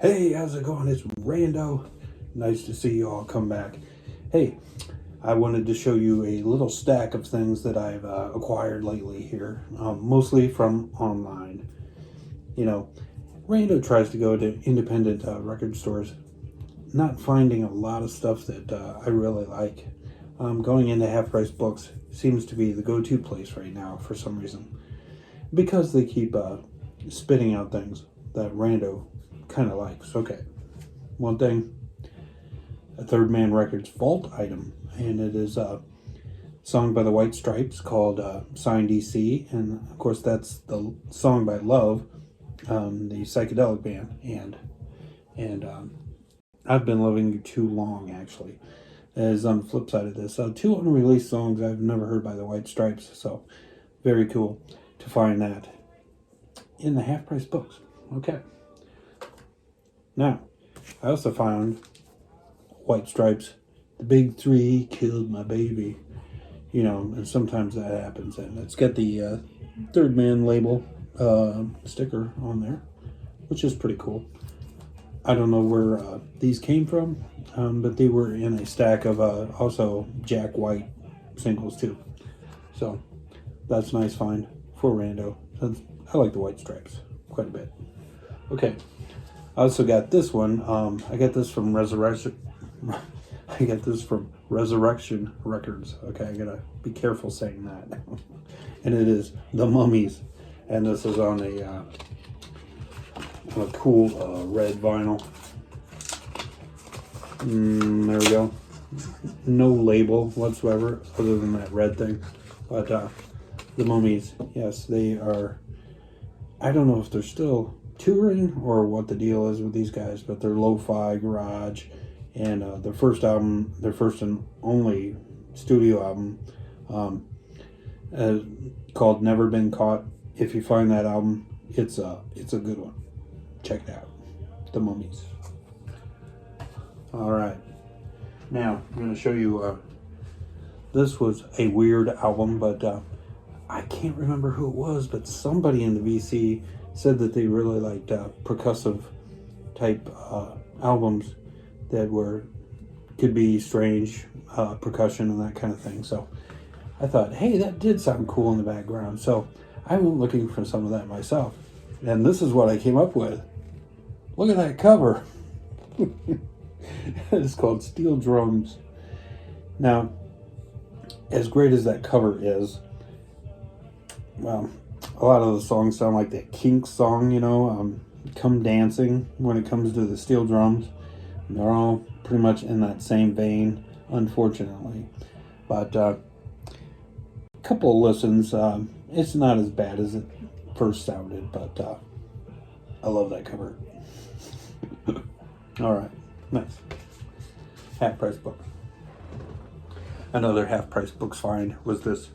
Hey, how's it going? It's Rando. Nice to see you all come back. Hey, I wanted to show you a little stack of things that I've acquired lately here, mostly from online. You know, Rando tries to go to independent record stores, not finding a lot of stuff that I really like. Going into half-price books seems to be the go-to place right now for some reason, because they keep spitting out things that Rando kind of likes. Okay, one thing, a Third Man Records vault item, and it is a song by the White Stripes called Signed DC, and of course that's the song by Love, the psychedelic band, and I've been loving you too long, actually, is on the flip side of this. Two unreleased songs I've never heard by the White Stripes, so very cool to find that in the half-price books. Okay. Now, I also found White Stripes, The Big Three Killed My Baby. You know, and sometimes that happens. And it's got the Third Man label sticker on there, which is pretty cool. I don't know where these came from, but they were in a stack of also Jack White singles too. So, that's a nice find for Rando. I like the White Stripes quite a bit. Okay. I also got this one. I got this from Resurrection. I got this from Resurrection Records. Okay, I gotta be careful saying that. And it is the Mummies, and this is on a cool red vinyl. There we go. No label whatsoever, other than that red thing. But the Mummies, yes, they are. I don't know if they're still touring or what the deal is with these guys, but they're lo-fi garage, and their first album, their first and only studio album, called Never Been Caught. If you find that album, it's a good one. Check it out. The Mummies. All right, now I'm going to show you. This was a weird album, but I can't remember who it was, but somebody in the VC said that they really liked percussive type albums that could be strange percussion and that kind of thing. So I thought, hey, that did sound cool in the background. So I went looking for some of that myself, and this is what I came up with. Look at that cover. It's called Steel Drums. Now, as great as that cover is, well, a lot of the songs sound like that Kinks song, you know, Come Dancing, when it comes to the steel drums. And they're all pretty much in that same vein, unfortunately. But a couple of listens, it's not as bad as it first sounded, but I love that cover. All right, nice. Half-price book. Another half-price books find was this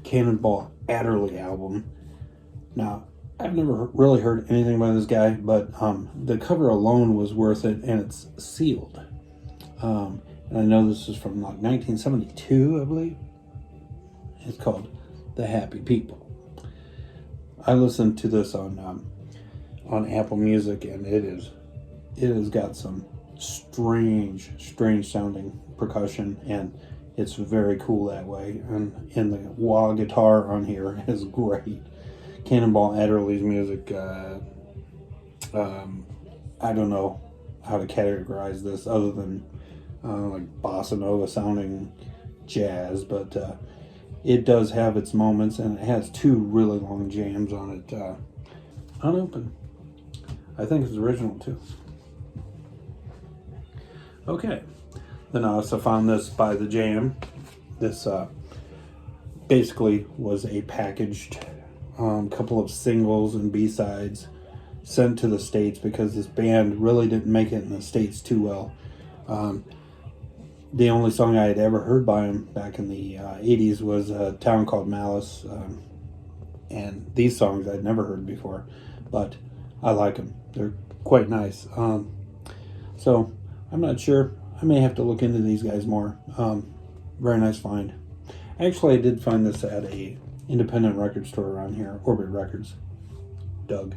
Cannonball Addison album. Now, I've never really heard anything by this guy, but the cover alone was worth it, and it's sealed. And I know this is from like 1972, I believe. It's called The Happy People. I listened to this on Apple Music, and it has got some strange sounding percussion, and it's very cool that way. And the wah guitar on here is great. Cannonball Adderley's music, I don't know how to categorize this other than like bossa nova sounding jazz, but it does have its moments, and it has two really long jams on it, unopened. I think it's original too. Okay, then I also found this by The Jam. This basically was a packaged couple of singles and B-sides sent to the States, because this band really didn't make it in the States too well. The only song I had ever heard by them back in the 80s was A Town Called Malice, and these songs I'd never heard before, but I like them. They're quite nice. So I'm not sure. I may have to look into these guys more. Very nice find. Actually, I did find this at a independent record store around here, Orbit Records. Doug.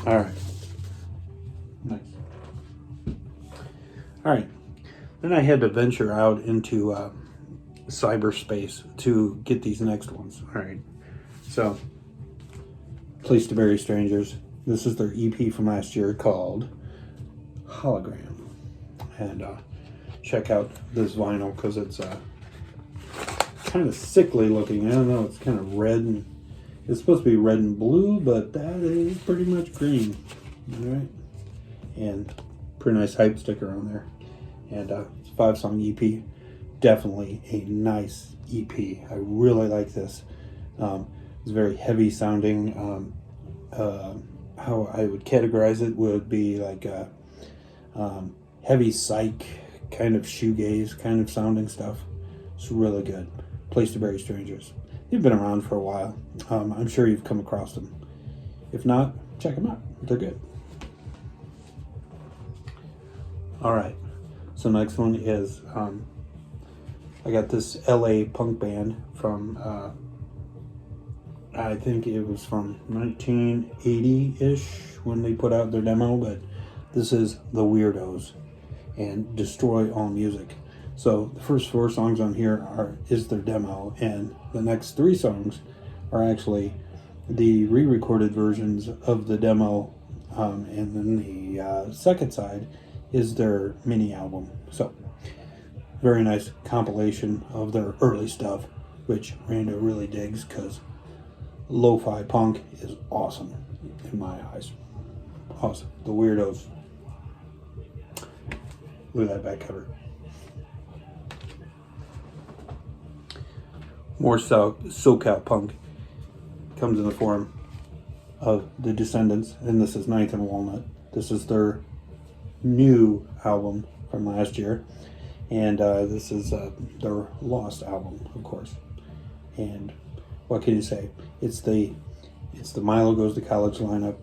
All right. Nice. All right, then I had to venture out into cyberspace to get these next ones. All right, so Place to Bury Strangers. This is their EP from last year called Hologram. And check out this vinyl because it's kind of sickly looking. I don't know, it's kind of red, and it's supposed to be red and blue, but that is pretty much green. All right, and pretty nice hype sticker on there. And it's a 5-song EP. Definitely a nice EP. I really like this. It's very heavy sounding. How I would categorize it would be like heavy psych, kind of shoegaze kind of sounding stuff. It's really good. Place to Bury Strangers. They've been around for a while. I'm sure you've come across them. If not, check them out. They're good. All right. So next one is I got this LA punk band from I think it was from 1980-ish when they put out their demo, but this is the Weirdos and Destroy All Music. So the first 4 songs on here is their demo, and the next 3 songs are actually the re-recorded versions of the demo, and then the second side is their mini album. So very nice compilation of their early stuff, which Rando really digs because lo-fi punk is awesome in my eyes. Awesome. The Weirdos. Look at that back cover. More SoCal punk comes in the form of the Descendants, and this is Ninth and Walnut. This is their new album from last year, and this is their Lost album, of course. And what can you say? It's the Milo Goes to College lineup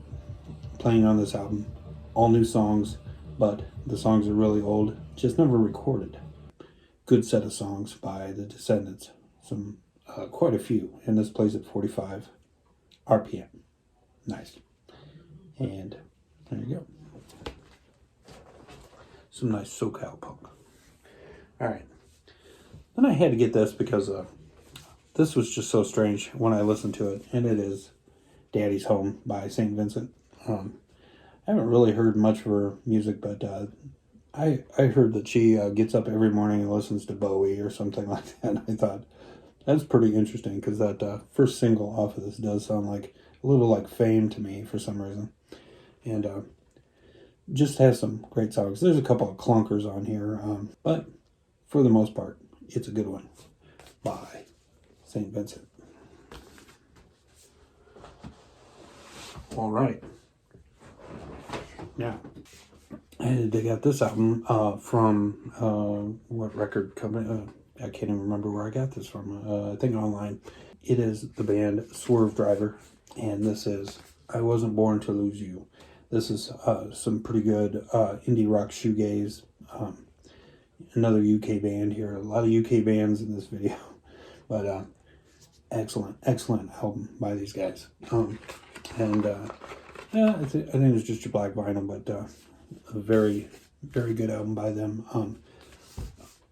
playing on this album. All new songs, but the songs are really old, just never recorded. Good set of songs by the Descendants. Some quite a few, and this plays at 45 RPM. Nice. And there you go. Some nice SoCal punk. All right. Then I had to get this because this was just so strange when I listened to it, and it is Daddy's Home by St. Vincent. I haven't really heard much of her music, but I heard that she gets up every morning and listens to Bowie or something like that. And I thought, that's pretty interesting because that first single off of this does sound like a little like Fame to me for some reason. And just has some great songs. There's a couple of clunkers on here, but for the most part, it's a good one by St. Vincent. All right. Now, they got this album from what record company? I can't even remember where I got this from. I think online. It is the band Swerve Driver, and this is I Wasn't Born to Lose You. This is some pretty good indie rock shoegaze. Another UK band here. A lot of UK bands in this video, but excellent album by these guys. Yeah, I think it's just your black vinyl, but a very good album by them.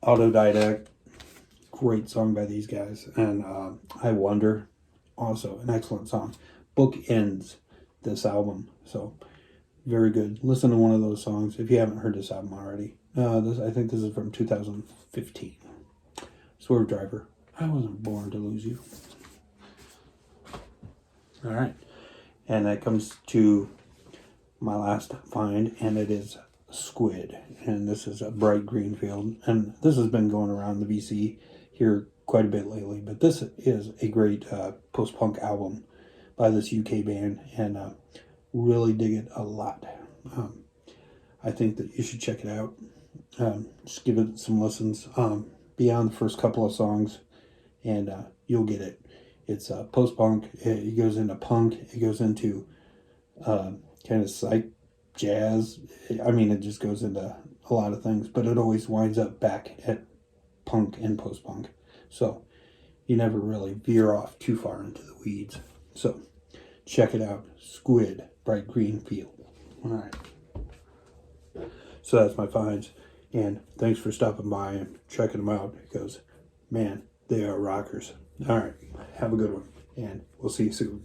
Autodidact, great song by these guys, and I Wonder, also an excellent song. Bookends this album, so very good. Listen to one of those songs if you haven't heard this album already. I think this is from 2015. Swerve Driver, I Wasn't Born to Lose You. All right, and that comes to my last find, and it is Squid, and this is a bright green field, and this has been going around the VC here quite a bit lately, but this is a great post-punk album by this UK band, and really dig it a lot. I think that you should check it out. Just give it some listens beyond the first couple of songs, and you'll get it. It's post-punk. It goes into punk. It goes into kind of psych jazz. I mean, it just goes into a lot of things, but it always winds up back at punk and post-punk. So you never really veer off too far into the weeds. So check it out. Squid, bright green field. All right. So that's my finds. And thanks for stopping by and checking them out because, man, they are rockers. All right, have a good one, and we'll see you soon.